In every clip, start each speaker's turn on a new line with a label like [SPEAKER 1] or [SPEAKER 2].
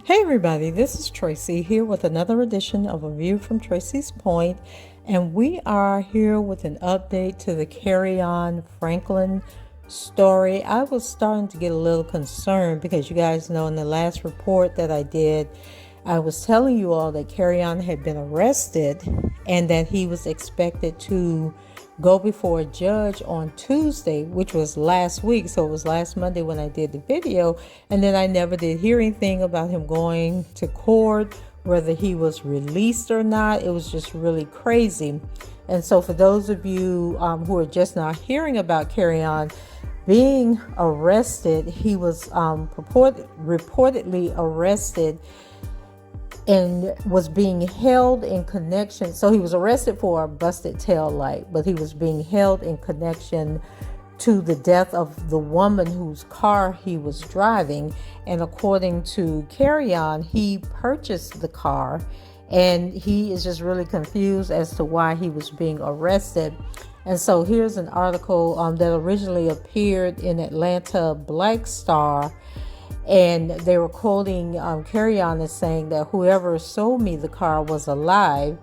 [SPEAKER 1] Hey everybody, this is Tracy here with another edition of A View from Tracy's Point, and we are here with an update to the Kerrion Franklin story. I was starting to get a little concerned because you guys know in the last report that I did, I was telling you all that Kerrion had been arrested and that he was expected to go before a judge on Tuesday, which was last week. So it was last Monday when I did the video. And then I never did hear anything about him going to court, whether he was released or not. It was just really crazy. And so for those of you who are just now hearing about Kerrion being arrested, he was reportedly arrested and was being held in connection. So he was arrested for a busted tail light, but he was being held in connection to the death of the woman whose car he was driving. And according to Kerrion, he purchased the car, and he is just really confused as to why he was being arrested. And so here's an article that originally appeared in Atlanta Black Star. And they were quoting Kerrion as saying that whoever sold me the car was alive,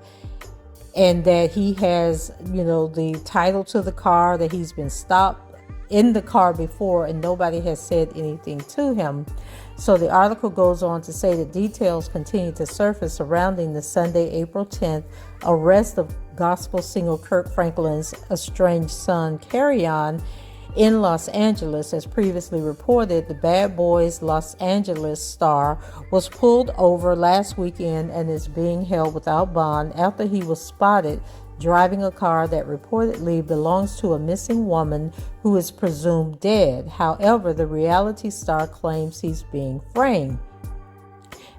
[SPEAKER 1] and that he has, the title to the car, that he's been stopped in the car before and nobody has said anything to him. So the article goes on to say that details continue to surface surrounding the Sunday, April 10th arrest of gospel singer Kirk Franklin's estranged son, Kerrion, in Los Angeles. As previously reported, the Bad Boys Los Angeles star was pulled over last weekend and is being held without bond after he was spotted driving a car that reportedly belongs to a missing woman who is presumed dead. However, the reality star claims he's being framed.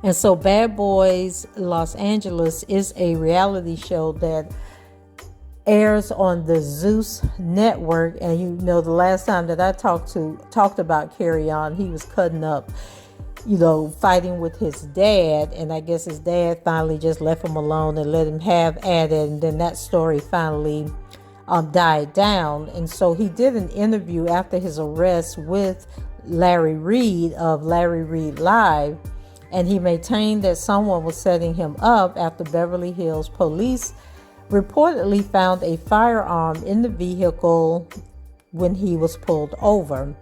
[SPEAKER 1] And so Bad Boys Los Angeles is a reality show that airs on the Zeus network. And the last time that I talked about Kerrion, he was cutting up, fighting with his dad, and I guess his dad finally just left him alone and let him have at it, and then that story finally died down. And so he did an interview after his arrest with Larry Reed of Larry Reed Live, and he maintained that someone was setting him up after Beverly Hills police reportedly found a firearm in the vehicle when he was pulled over.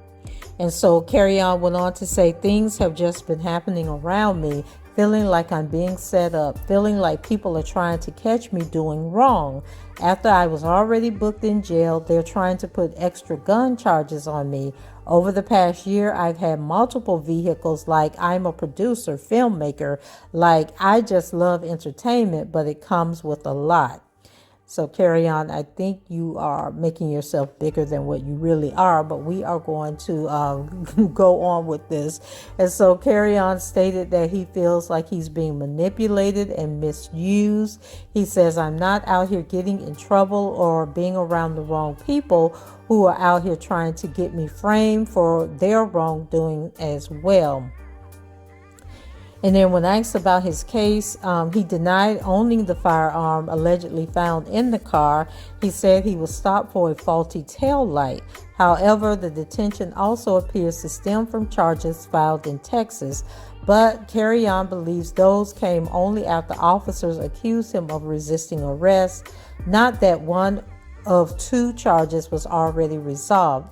[SPEAKER 1] And so Kerrion went on to say, things have just been happening around me, feeling like I'm being set up, feeling like people are trying to catch me doing wrong. After I was already booked in jail, they're trying to put extra gun charges on me. Over the past year, I've had multiple vehicles, like I'm a producer, filmmaker, like I just love entertainment, but it comes with a lot. So Kerrion, I think you are making yourself bigger than what you really are, but we are going to go on with this. And so Kerrion stated that he feels like he's being manipulated and misused. He says, I'm not out here getting in trouble or being around the wrong people who are out here trying to get me framed for their wrongdoing as well. And then when asked about his case, he denied owning the firearm allegedly found in the car. He said he was stopped for a faulty tail light. However, the detention also appears to stem from charges filed in Texas. But Kerrion believes those came only after officers accused him of resisting arrest, not that one of two charges was already resolved,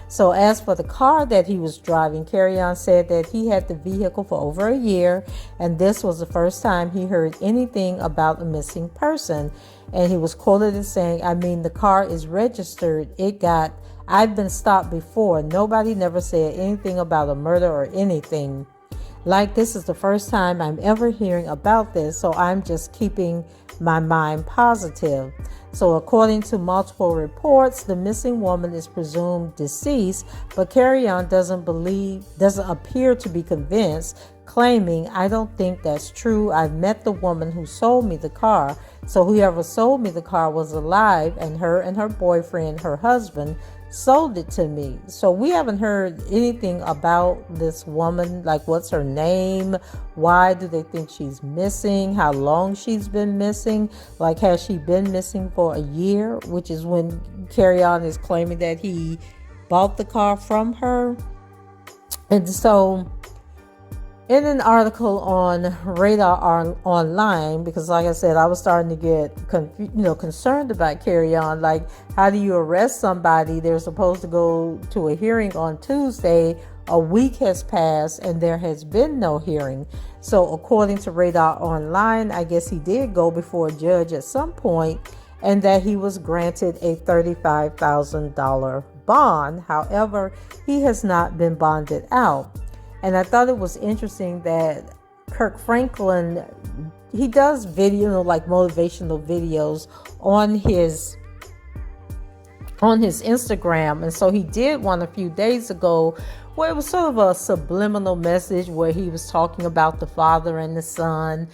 [SPEAKER 1] So as for the car that he was driving, Kerrion said that he had the vehicle for over a year, and this was the first time he heard anything about a missing person. And he was quoted as saying, the car is registered. I've been stopped before. Nobody never said anything about a murder or anything. Like, this is the first time I'm ever hearing about this, so I'm just keeping my mind positive. So according to multiple reports, the missing woman is presumed deceased, but Kerrion doesn't appear to be convinced, claiming, "I don't think that's true. I've met the woman who sold me the car. So whoever sold me the car was alive, and her boyfriend, her husband, sold it to me." So we haven't heard anything about this woman, like what's her name, why do they think she's missing, how long she's been missing, like has she been missing for a year, which is when Kerrion is claiming that he bought the car from her. And so in an article on Radar Online, because like I said, I was starting to get concerned about Kerrion. Like, how do you arrest somebody? They're supposed to go to a hearing on Tuesday. A week has passed and there has been no hearing. So according to Radar Online, I guess he did go before a judge at some point, and that he was granted a $35,000 bond. However, he has not been bonded out. And I thought it was interesting that Kirk Franklin, he does like motivational videos on his Instagram. And so he did one a few days ago where it was sort of a subliminal message where he was talking about the father and the son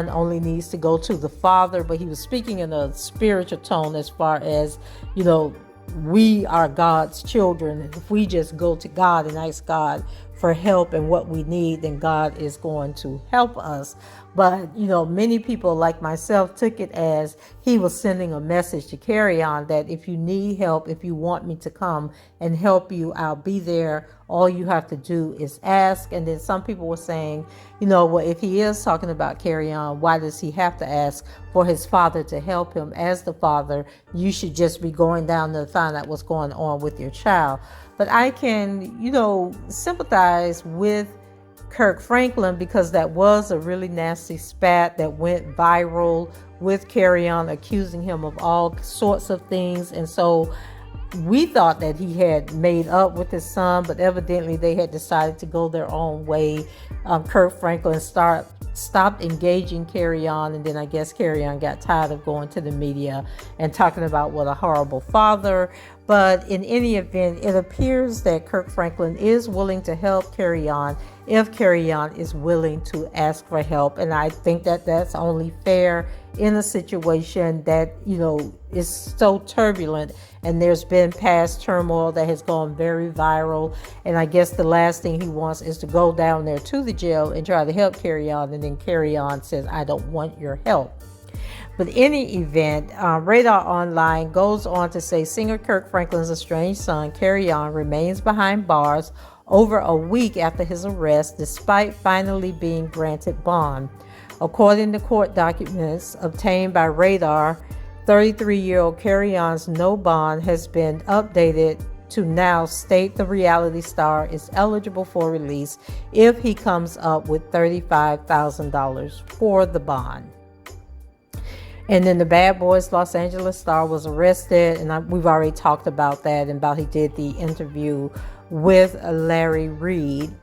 [SPEAKER 1] only needs to go to the father. But he was speaking in a spiritual tone as far as, we are God's children. And if we just go to God and ask God for help and what we need, then God is going to help us. But, many people like myself took it as he was sending a message to Kerrion that if you need help, if you want me to come and help you, I'll be there. All you have to do is ask. And then some people were saying, well, if he is talking about Kerrion, why does he have to ask for his father to help him? As the father, you should just be going down to find out what's going on with your child. But I can, sympathize with Kirk Franklin, because that was a really nasty spat that went viral with Kerrion accusing him of all sorts of things. And so we thought that he had made up with his son, but evidently they had decided to go their own way. Kirk Franklin stopped engaging Kerrion, and then I guess Kerrion got tired of going to the media and talking about what a horrible father. But in any event, it appears that Kirk Franklin is willing to help Kerrion if Kerrion is willing to ask for help. And I think that that's only fair in a situation that, is so turbulent, and there's been past turmoil that has gone very viral. And I guess the last thing he wants is to go down there to the jail and try to help Kerrion, and then Kerrion says, "I don't want your help." But in any event, Radar Online goes on to say singer Kirk Franklin's estranged son, Kerrion, remains behind bars over a week after his arrest, despite finally being granted bond. According to court documents obtained by Radar, 33-year-old Kerrion's no bond has been updated to now state the reality star is eligible for release if he comes up with $35,000 for the bond. And then the Bad Boys Los Angeles star was arrested, and we've already talked about that and about he did the interview with Larry Reed.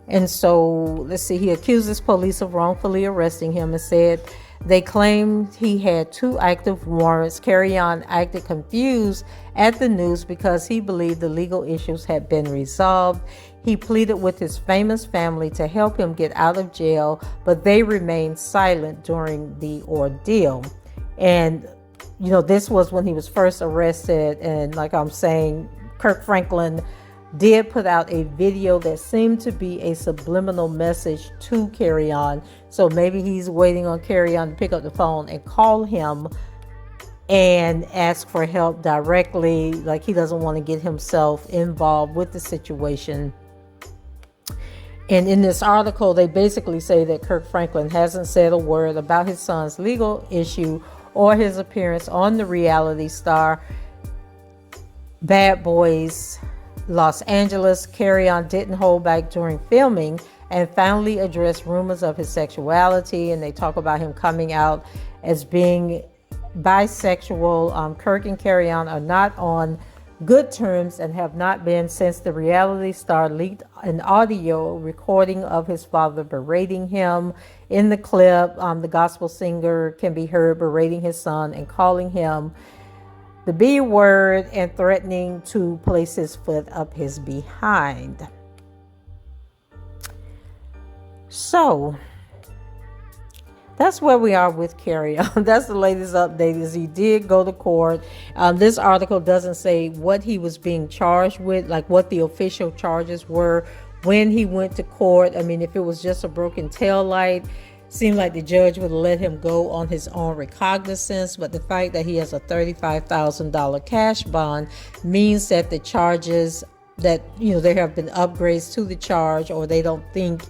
[SPEAKER 1] And so, let's see, he accuses police of wrongfully arresting him and said they claimed he had 2 active warrants. Kerrion acted confused at the news because he believed the legal issues had been resolved. He pleaded with his famous family to help him get out of jail, but they remained silent during the ordeal. And, this was when he was first arrested. And like I'm saying, Kirk Franklin did put out a video that seemed to be a subliminal message to Kerrion. So maybe he's waiting on Kerrion to pick up the phone and call him and ask for help directly. Like he doesn't want to get himself involved with the situation. And in this article, they basically say that Kirk Franklin hasn't said a word about his son's legal issue or his appearance on the reality star Bad Boys Los Angeles. Kerrion didn't hold back during filming and finally addressed rumors of his sexuality, and they talk about him coming out as being bisexual. Kirk and Kerrion are not on good terms and have not been since the reality star leaked an audio recording of his father berating him. In the clip, the gospel singer can be heard berating his son and calling him the B word and threatening to place his foot up his behind. So that's where we are with Kerrion. That's the latest update. Is he did go to court. This article doesn't say what he was being charged with, like what the official charges were when he went to court. I mean, if it was just a broken tail light, seemed like the judge would let him go on his own recognizance. But the fact that he has a $35,000 cash bond means that the charges that, there have been upgrades to the charge, or they don't think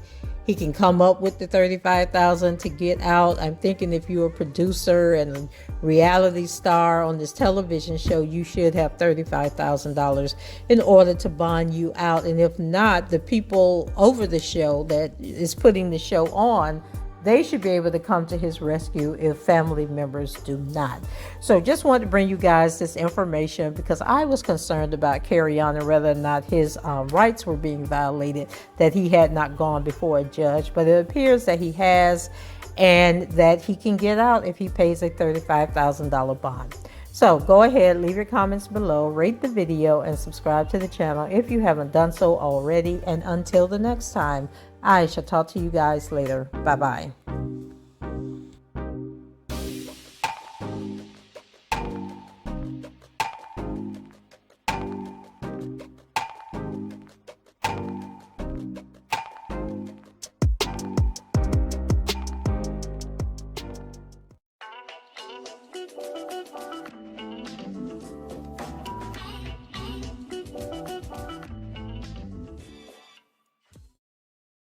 [SPEAKER 1] he can come up with the $35,000 to get out. I'm thinking if you're a producer and a reality star on this television show, you should have $35,000 in order to bond you out. And if not, the people over the show that is putting the show on, they should be able to come to his rescue if family members do not. So just wanted to bring you guys this information because I was concerned about Kerrion and whether or not his rights were being violated, that he had not gone before a judge. But it appears that he has, and that he can get out if he pays a $35,000 bond. So go ahead, leave your comments below, rate the video, and subscribe to the channel if you haven't done so already. And until the next time, I shall talk to you guys later. Bye-bye.